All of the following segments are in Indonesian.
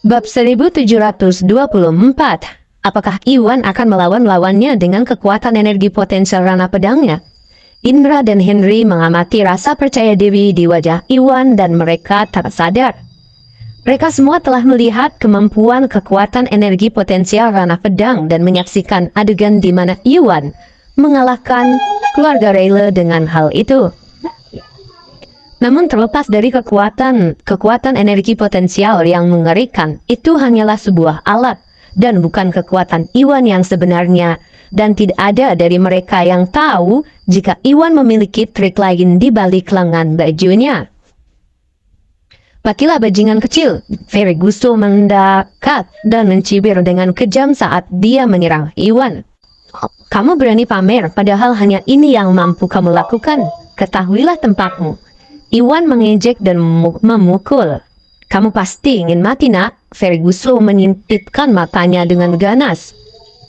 Bab 1724. Apakah Iwan akan melawan lawannya dengan kekuatan energi potensial rana pedangnya? Indra dan Henry mengamati rasa percaya diri di wajah Iwan dan mereka tersadar. Mereka semua telah melihat kemampuan kekuatan energi potensial rana pedang dan menyaksikan adegan di mana Iwan mengalahkan keluarga Rayleigh dengan hal itu. Namun terlepas dari kekuatan energi potensial yang mengerikan, itu hanyalah sebuah alat dan bukan kekuatan Iwan yang sebenarnya, dan tidak ada dari mereka yang tahu jika Iwan memiliki trik lain di balik lengan bajunya. Pakilah bajingan kecil, Ferguson mendekat dan mencibir dengan kejam saat dia menyerang Iwan. Kamu berani pamer, padahal hanya ini yang mampu kamu lakukan. Ketahuilah tempatmu. Iwan mengejek dan memukul. Kamu pasti ingin mati, nak. Ferguson menyipitkan matanya dengan ganas.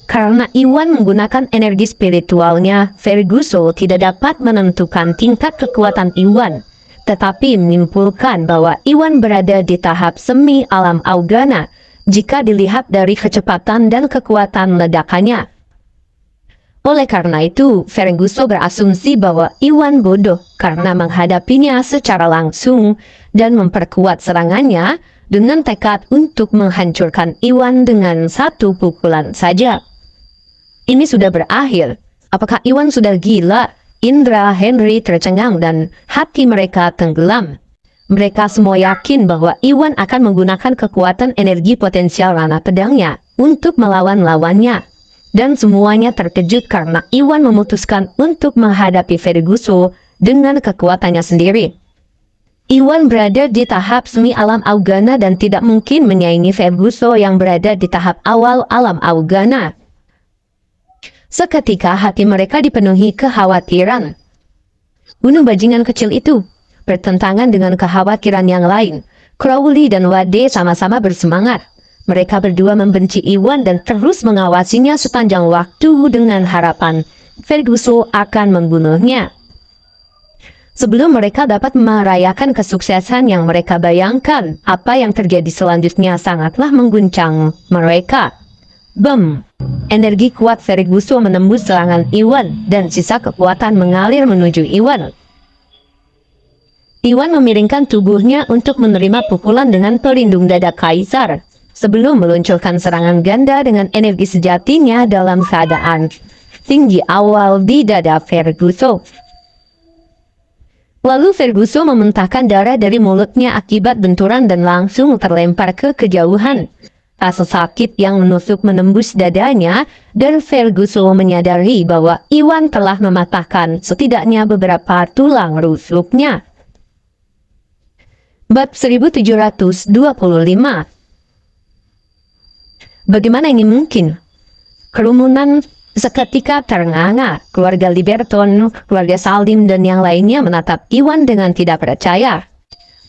Karena Iwan menggunakan energi spiritualnya, Ferguson tidak dapat menentukan tingkat kekuatan Iwan, tetapi menyimpulkan bahwa Iwan berada di tahap semi alam Augana jika dilihat dari kecepatan dan kekuatan ledakannya. Oleh karena itu, Ferguson berasumsi bahwa Iwan bodoh karena menghadapinya secara langsung dan memperkuat serangannya dengan tekad untuk menghancurkan Iwan dengan satu pukulan saja. Ini sudah berakhir. Apakah Iwan sudah gila? Indra, Henry tercengang dan hati mereka tenggelam. Mereka semua yakin bahwa Iwan akan menggunakan kekuatan energi potensial rana pedangnya untuk melawan lawannya. Dan semuanya terkejut karena Iwan memutuskan untuk menghadapi Ferguson dengan kekuatannya sendiri. Iwan berada di tahap semi alam Augana dan tidak mungkin menyaingi Ferguson yang berada di tahap awal alam Augana. Seketika hati mereka dipenuhi kekhawatiran. Bunuh bajingan kecil itu. Bertentangan dengan kekhawatiran yang lain, Crowley dan Wade sama-sama bersemangat. Mereka berdua membenci Iwan dan terus mengawasinya sepanjang waktu dengan harapan Ferguson akan membunuhnya. Sebelum mereka dapat merayakan kesuksesan yang mereka bayangkan, apa yang terjadi selanjutnya sangatlah mengguncang mereka. Bam! Energi kuat Ferguson menembus serangan Iwan dan sisa kekuatan mengalir menuju Iwan. Iwan memiringkan tubuhnya untuk menerima pukulan dengan pelindung dada kaisar, sebelum meluncurkan serangan ganda dengan energi sejatinya dalam keadaan tinggi awal di dada Ferguson. Lalu Ferguson memuntahkan darah dari mulutnya akibat benturan dan langsung terlempar ke kejauhan. Rasa sakit yang menusuk menembus dadanya dan Ferguson menyadari bahwa Iwan telah mematahkan setidaknya beberapa tulang rusuknya. Bab 1725. Bagaimana ini mungkin? Kerumunan seketika ternganga. Keluarga Liberton, keluarga Salim dan yang lainnya menatap Iwan dengan tidak percaya.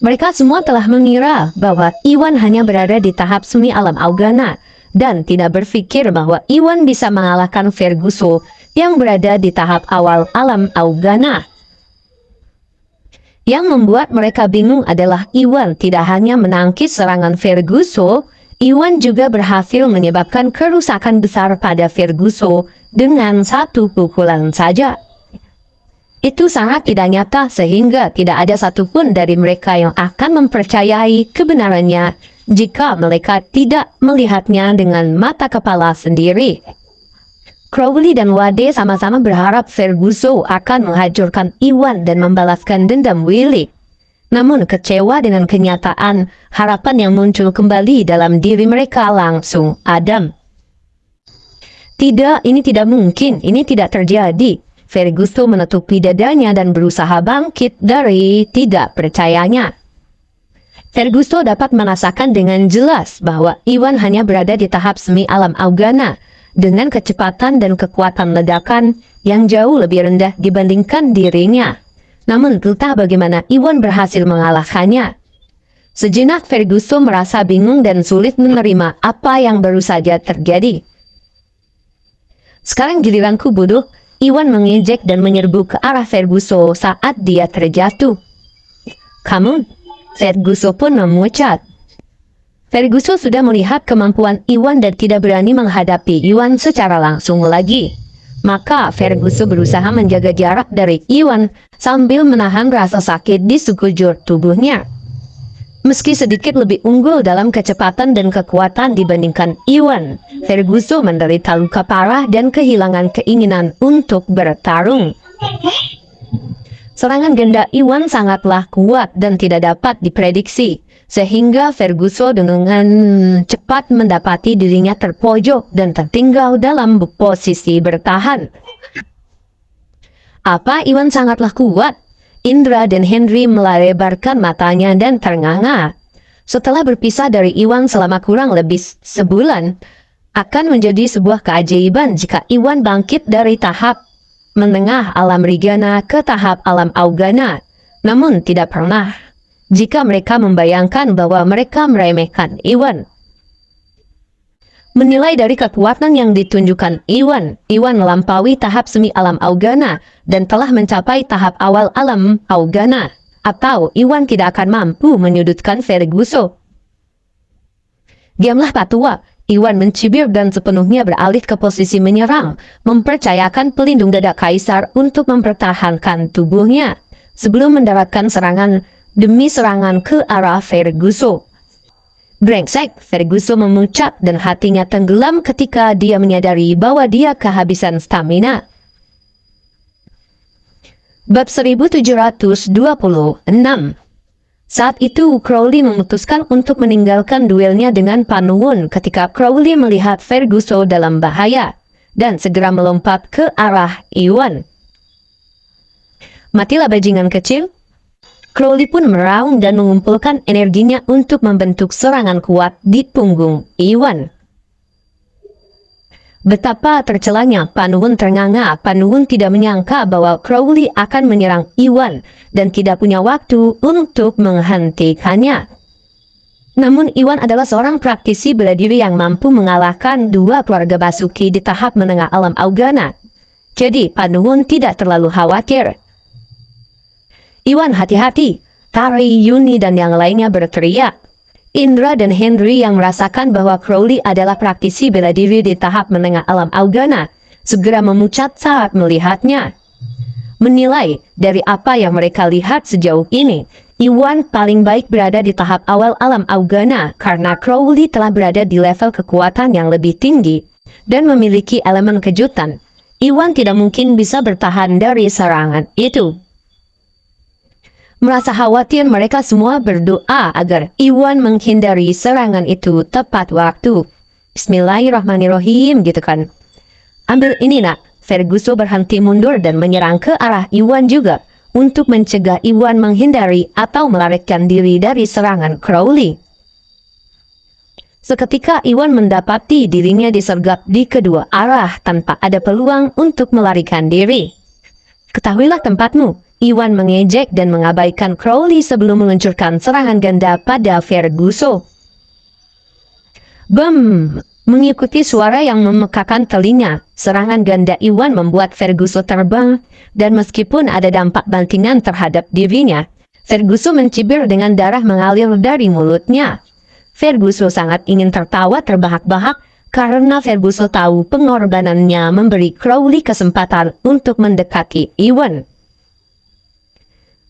Mereka semua telah mengira bahwa Iwan hanya berada di tahap semi alam Augana dan tidak berpikir bahwa Iwan bisa mengalahkan Ferguson yang berada di tahap awal alam Augana. Yang membuat mereka bingung adalah Iwan tidak hanya menangkis serangan Ferguson, Iwan juga berhasil menyebabkan kerusakan besar pada Ferguson dengan satu pukulan saja. Itu sangat tidak nyata sehingga tidak ada satupun dari mereka yang akan mempercayai kebenarannya jika mereka tidak melihatnya dengan mata kepala sendiri. Crowley dan Wade sama-sama berharap Ferguson akan menghancurkan Iwan dan membalaskan dendam Willy. Namun kecewa dengan kenyataan, harapan yang muncul kembali dalam diri mereka langsung padam. Tidak, ini tidak mungkin, ini tidak terjadi. Ferguson menutupi dadanya dan berusaha bangkit dari tidak percayanya. Ferguson dapat merasakan dengan jelas bahwa Iwan hanya berada di tahap semi alam Augana dengan kecepatan dan kekuatan ledakan yang jauh lebih rendah dibandingkan dirinya. Namun entah bagaimana Iwan berhasil mengalahkannya. Sejenak Ferguson merasa bingung dan sulit menerima apa yang baru saja terjadi. Sekarang giliranku, bodoh. Iwan mengejek dan menyerbu ke arah Ferguson saat dia terjatuh. Kamu? Ferguson pun memucat. Ferguson sudah melihat kemampuan Iwan dan tidak berani menghadapi Iwan secara langsung lagi. Maka Ferguson berusaha menjaga jarak dari Iwan sambil menahan rasa sakit di sekujur tubuhnya. Meski sedikit lebih unggul dalam kecepatan dan kekuatan dibandingkan Iwan, Ferguson menderita luka parah dan kehilangan keinginan untuk bertarung. Serangan ganda Iwan sangatlah kuat dan tidak dapat diprediksi, sehingga Ferguson dengan cepat mendapati dirinya terpojok dan tertinggal dalam posisi bertahan. Apa Iwan sangatlah kuat? Indra dan Henry melebarkan matanya dan ternganga. Setelah berpisah dari Iwan selama kurang lebih sebulan, akan menjadi sebuah keajaiban jika Iwan bangkit dari tahap menengah alam Rigana ke tahap alam Augana. Namun tidak pernah jika mereka membayangkan bahwa mereka meremehkan Iwan. Menilai dari kekuatan yang ditunjukkan Iwan melampaui tahap semi alam Augana dan telah mencapai tahap awal alam Augana, atau Iwan tidak akan mampu menyudutkan Ferguson. Diamlah Patua, Iwan mencibir dan sepenuhnya beralih ke posisi menyerang, mempercayakan pelindung dada kaisar untuk mempertahankan tubuhnya, sebelum mendaratkan serangan demi serangan ke arah Ferguson. Brengsek, Ferguson memuncak dan hatinya tenggelam ketika dia menyadari bahwa dia kehabisan stamina. Bab 1726. Saat itu Crowley memutuskan untuk meninggalkan duelnya dengan Panuwun ketika Crowley melihat Ferguson dalam bahaya dan segera melompat ke arah Iwan. Matilah bajingan kecil. Crowley pun meraung dan mengumpulkan energinya untuk membentuk serangan kuat di punggung Iwan. Betapa tercelanya Panuwun ternganga. Panuwun tidak menyangka bahwa Crowley akan menyerang Iwan dan tidak punya waktu untuk menghentikannya. Namun Iwan adalah seorang praktisi bela diri yang mampu mengalahkan dua keluarga Basuki di tahap menengah alam Augana. Jadi Panuwun tidak terlalu khawatir. Iwan, hati-hati! Tari, Yuni, dan yang lainnya berteriak. Indra dan Henry yang merasakan bahwa Crowley adalah praktisi bela diri di tahap menengah alam Augana segera memucat saat melihatnya. Menilai dari apa yang mereka lihat sejauh ini, Iwan paling baik berada di tahap awal alam Augana karena Crowley telah berada di level kekuatan yang lebih tinggi dan memiliki elemen kejutan. Iwan tidak mungkin bisa bertahan dari serangan itu. Merasa khawatir, mereka semua berdoa agar Iwan menghindari serangan itu tepat waktu. Bismillahirrahmanirrahim, gitu kan. Ambil ini nak. Ferguson berhenti mundur dan menyerang ke arah Iwan juga untuk mencegah Iwan menghindari atau melarikan diri dari serangan Crowley. Seketika Iwan mendapati dirinya disergap di kedua arah tanpa ada peluang untuk melarikan diri. Ketahuilah tempatmu. Iwan mengejek dan mengabaikan Crowley sebelum meluncurkan serangan ganda pada Ferguson. Bam! Mengikuti suara yang memekakan telinga, serangan ganda Iwan membuat Ferguson terbang, dan meskipun ada dampak bantingan terhadap dirinya, Ferguson mencibir dengan darah mengalir dari mulutnya. Ferguson sangat ingin tertawa terbahak-bahak, karena Ferguson tahu pengorbanannya memberi Crowley kesempatan untuk mendekati Iwan.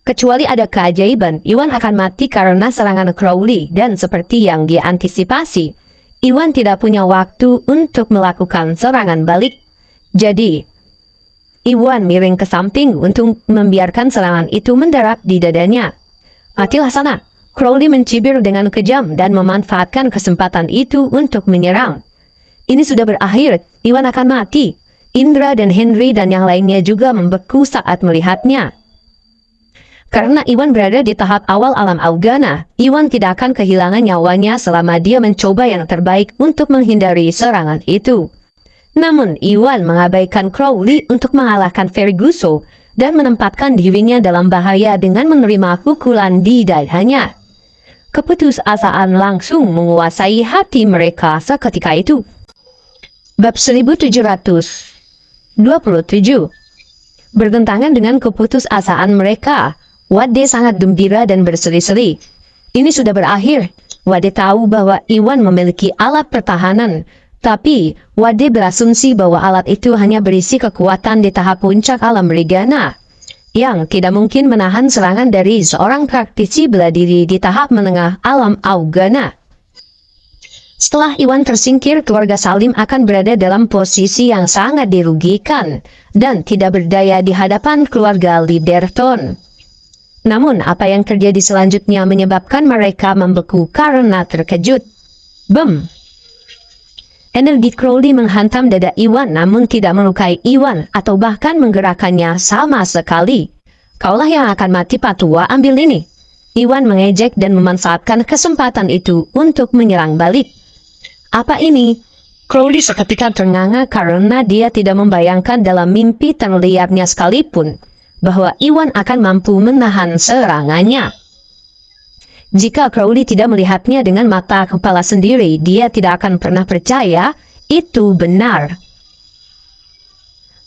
Kecuali ada keajaiban, Iwan akan mati karena serangan Crowley, dan seperti yang diantisipasi, Iwan tidak punya waktu untuk melakukan serangan balik. Jadi, Iwan miring ke samping untuk membiarkan serangan itu mendarat di dadanya. Matilah sana! Crowley mencibir dengan kejam dan memanfaatkan kesempatan itu untuk menyerang. Ini sudah berakhir, Iwan akan mati. Indra dan Henry dan yang lainnya juga membeku saat melihatnya. Karena Iwan berada di tahap awal alam Augana, Iwan tidak akan kehilangan nyawanya selama dia mencoba yang terbaik untuk menghindari serangan itu. Namun Iwan mengabaikan Crowley untuk mengalahkan Ferguson dan menempatkan dirinya dalam bahaya dengan menerima pukulan di dadanya. Keputusasaan langsung menguasai hati mereka seketika itu. Bab 1727. Bertentangan dengan keputusasaan mereka, Wade sangat gembira dan berseri-seri. Ini sudah berakhir. Wade tahu bahwa Iwan memiliki alat pertahanan, tapi Wade berasumsi bahwa alat itu hanya berisi kekuatan di tahap puncak alam Regana, yang tidak mungkin menahan serangan dari seorang praktisi bela diri di tahap menengah alam Augana. Setelah Iwan tersingkir, keluarga Salim akan berada dalam posisi yang sangat dirugikan dan tidak berdaya di hadapan keluarga Liberton. Namun, apa yang terjadi selanjutnya menyebabkan mereka membeku karena terkejut. Bem! Energi Crowley menghantam dada Iwan namun tidak melukai Iwan atau bahkan menggerakkannya sama sekali. Kaulah yang akan mati Patua, ambil ini. Iwan mengejek dan memanfaatkan kesempatan itu untuk menyerang balik. Apa ini? Crowley seketika ternganga karena dia tidak membayangkan dalam mimpi terliarnya sekalipun bahwa Iwan akan mampu menahan serangannya. Jika Crowley tidak melihatnya dengan mata kepala sendiri, dia tidak akan pernah percaya itu benar.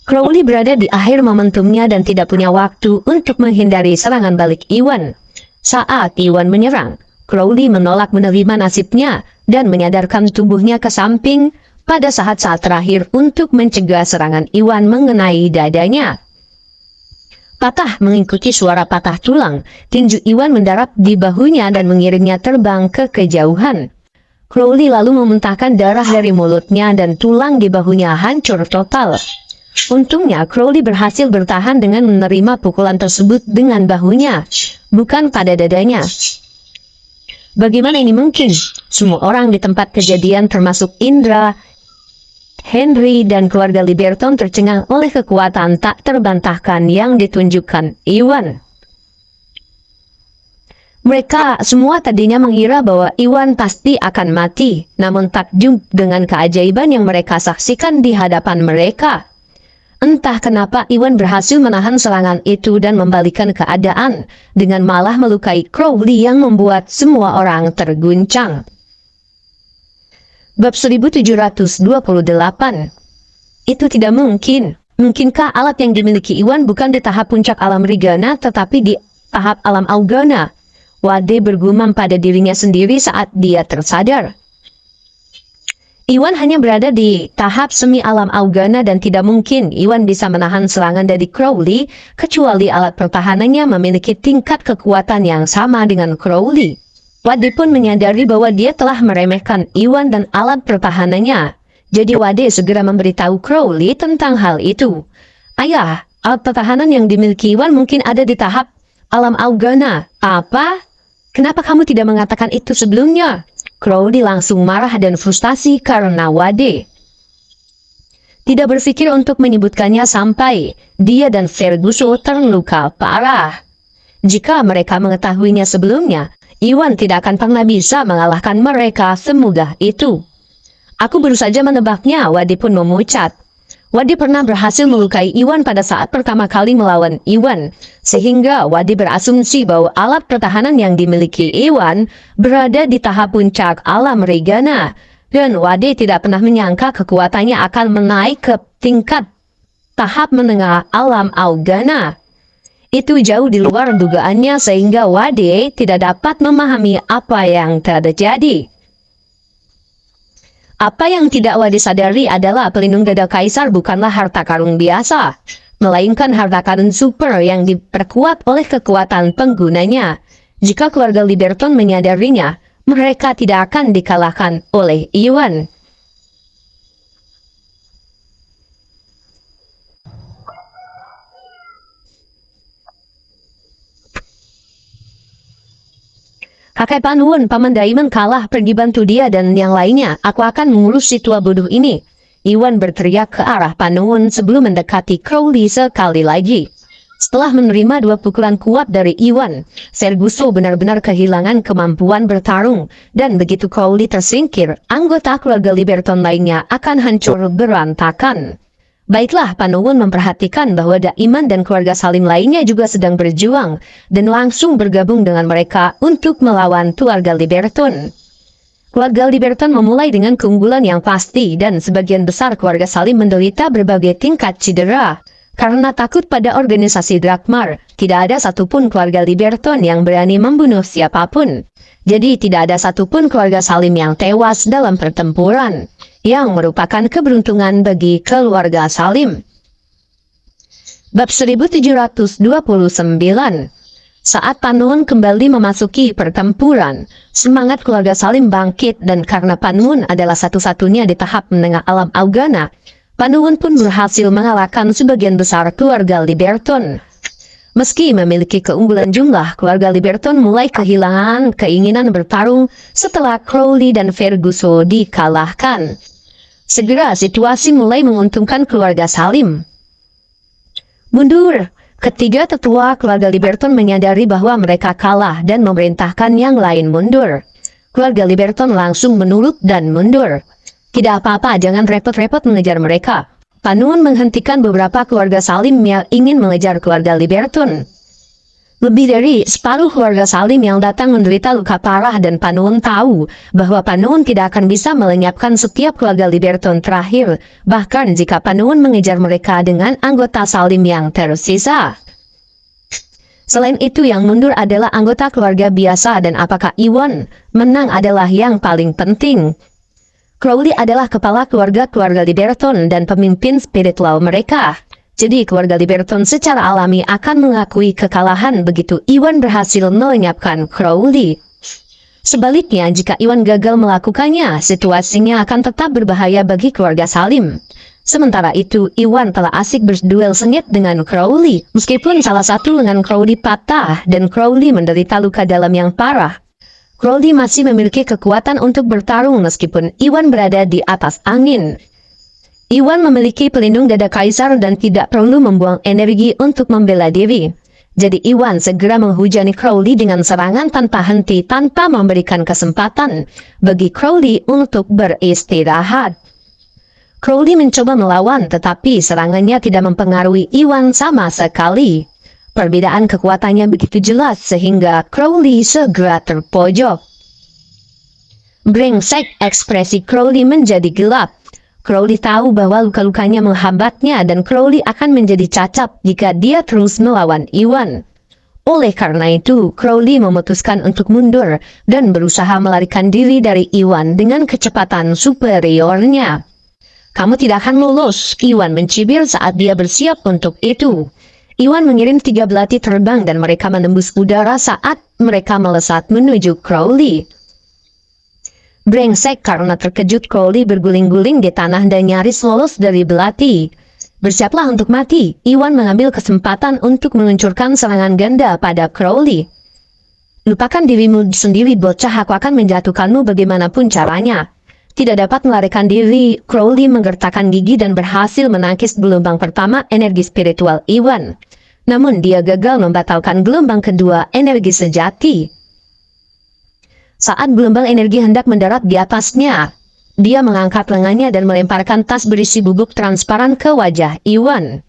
Crowley berada di akhir momentumnya dan tidak punya waktu untuk menghindari serangan balik Iwan. Saat Iwan menyerang, Crowley menolak menerima nasibnya dan menyadarkan tubuhnya ke samping pada saat-saat terakhir untuk mencegah serangan Iwan mengenai dadanya. Patah mengikuti suara patah tulang, tinju Iwan mendarat di bahunya dan mengirimnya terbang ke kejauhan. Crowley lalu memuntahkan darah dari mulutnya dan tulang di bahunya hancur total. Untungnya Crowley berhasil bertahan dengan menerima pukulan tersebut dengan bahunya, bukan pada dadanya. Bagaimana ini mungkin? Semua orang di tempat kejadian termasuk Indra, Henry, dan keluarga Liberton tercengang oleh kekuatan tak terbantahkan yang ditunjukkan Iwan. Mereka semua tadinya mengira bahwa Iwan pasti akan mati, namun takjub dengan keajaiban yang mereka saksikan di hadapan mereka. Entah kenapa Iwan berhasil menahan serangan itu dan membalikkan keadaan, dengan malah melukai Crowley yang membuat semua orang terguncang. Bab 1728. Itu tidak mungkin. Mungkinkah alat yang dimiliki Iwan bukan di tahap puncak alam Regana tetapi di tahap alam Augana? Wade bergumam pada dirinya sendiri saat dia tersadar. Iwan hanya berada di tahap semi alam Augana dan tidak mungkin Iwan bisa menahan serangan dari Crowley kecuali alat pertahanannya memiliki tingkat kekuatan yang sama dengan Crowley. Wade pun menyadari bahwa dia telah meremehkan Iwan dan alat pertahanannya. Jadi Wade segera memberitahu Crowley tentang hal itu. Ayah, alat pertahanan yang dimiliki Iwan mungkin ada di tahap alam Augana. Apa? Kenapa kamu tidak mengatakan itu sebelumnya? Crowley langsung marah dan frustasi karena Wade tidak berpikir untuk menyebutkannya sampai dia dan Ferguson terluka parah. Jika mereka mengetahuinya sebelumnya, Iwan tidak akan pernah bisa mengalahkan mereka semudah itu. Aku baru saja menebaknya, Wade pun memucat. Wade pernah berhasil melukai Iwan pada saat pertama kali melawan Iwan, sehingga Wade berasumsi bahwa alat pertahanan yang dimiliki Iwan berada di tahap puncak alam Regana, dan Wade tidak pernah menyangka kekuatannya akan menaik ke tingkat tahap menengah alam Augana. Itu jauh di luar dugaannya sehingga Wade tidak dapat memahami apa yang terjadi. Apa yang tidak Wade sadari adalah pelindung dada kaisar bukanlah harta karun biasa, melainkan harta karun super yang diperkuat oleh kekuatan penggunanya. Jika keluarga Liberton menyadarinya, mereka tidak akan dikalahkan oleh Iwan. Kakek Panuwun, Paman Daiman kalah, pergi bantu dia dan yang lainnya. Aku akan mengurus si tua bodoh ini. Iwan berteriak ke arah Panuwun sebelum mendekati Crowley sekali lagi. Setelah menerima 2 pukulan kuat dari Iwan, Ferguson benar-benar kehilangan kemampuan bertarung. Dan begitu Crowley tersingkir, anggota keluarga Liberton lainnya akan hancur berantakan. Baiklah, Panuwun memperhatikan bahwa Daiman dan keluarga Salim lainnya juga sedang berjuang dan langsung bergabung dengan mereka untuk melawan keluarga Liberton. Keluarga Liberton memulai dengan keunggulan yang pasti dan sebagian besar keluarga Salim menderita berbagai tingkat cedera. Karena takut pada organisasi Drakmar, tidak ada satupun keluarga Liberton yang berani membunuh siapapun. Jadi tidak ada satupun keluarga Salim yang tewas dalam pertempuran, yang merupakan keberuntungan bagi keluarga Salim. Bab 1729. Saat Panun kembali memasuki pertempuran, semangat keluarga Salim bangkit dan karena Panun adalah satu-satunya di tahap menengah alam Augana, Panun pun berhasil mengalahkan sebagian besar keluarga Liberton. Meski memiliki keunggulan jumlah, keluarga Liberton mulai kehilangan keinginan bertarung setelah Crowley dan Ferguson dikalahkan. Segera situasi mulai menguntungkan keluarga Salim. Mundur. Ketiga tetua keluarga Liberton menyadari bahwa mereka kalah dan memerintahkan yang lain mundur. Keluarga Liberton langsung menurut dan mundur. Tidak apa-apa, jangan repot-repot mengejar mereka. Panun menghentikan beberapa keluarga Salim yang ingin mengejar keluarga Liberton. Lebih dari separuh keluarga Salim yang datang menderita luka parah dan Panun tahu bahwa Panun tidak akan bisa melenyapkan setiap keluarga Liberton terakhir, bahkan jika Panun mengejar mereka dengan anggota Salim yang tersisa. Selain itu yang mundur adalah anggota keluarga biasa dan apakah Iwan menang adalah yang paling penting. Crowley adalah kepala keluarga Liberton dan pemimpin spiritual mereka. Jadi keluarga Liberton secara alami akan mengakui kekalahan begitu Iwan berhasil melenyapkan Crowley. Sebaliknya, jika Iwan gagal melakukannya, situasinya akan tetap berbahaya bagi keluarga Salim. Sementara itu, Iwan telah asik berduel sengit dengan Crowley. Meskipun salah satu lengan Crowley patah dan Crowley menderita luka dalam yang parah, Crowley masih memiliki kekuatan untuk bertarung meskipun Iwan berada di atas angin. Iwan memiliki pelindung dada kaisar dan tidak perlu membuang energi untuk membela diri. Jadi Iwan segera menghujani Crowley dengan serangan tanpa henti tanpa memberikan kesempatan bagi Crowley untuk beristirahat. Crowley mencoba melawan tetapi serangannya tidak mempengaruhi Iwan sama sekali. Perbedaan kekuatannya begitu jelas sehingga Crowley segera terpojok. Brengsek, ekspresi Crowley menjadi gelap. Crowley tahu bahwa luka-lukanya menghambatnya dan Crowley akan menjadi cacat jika dia terus melawan Iwan. Oleh karena itu, Crowley memutuskan untuk mundur dan berusaha melarikan diri dari Iwan dengan kecepatan superiornya. Kamu tidak akan lolos, Iwan mencibir saat dia bersiap untuk itu. Iwan mengirim 3 belati terbang dan mereka menembus udara saat mereka melesat menuju Crowley. Brengsek, karena terkejut Crowley berguling-guling di tanah dan nyaris lolos dari belati. Bersiaplah untuk mati. Iwan mengambil kesempatan untuk meluncurkan serangan ganda pada Crowley. Lupakan dirimu sendiri bocah, aku akan menjatuhkanmu bagaimanapun caranya. Tidak dapat melarikan diri, Crowley menggertakkan gigi dan berhasil menangkis gelombang pertama energi spiritual Iwan. Namun dia gagal membatalkan gelombang kedua energi sejati. Saat gelombang energi hendak mendarat di atasnya, dia mengangkat lengannya dan melemparkan tas berisi bubuk transparan ke wajah Iwan.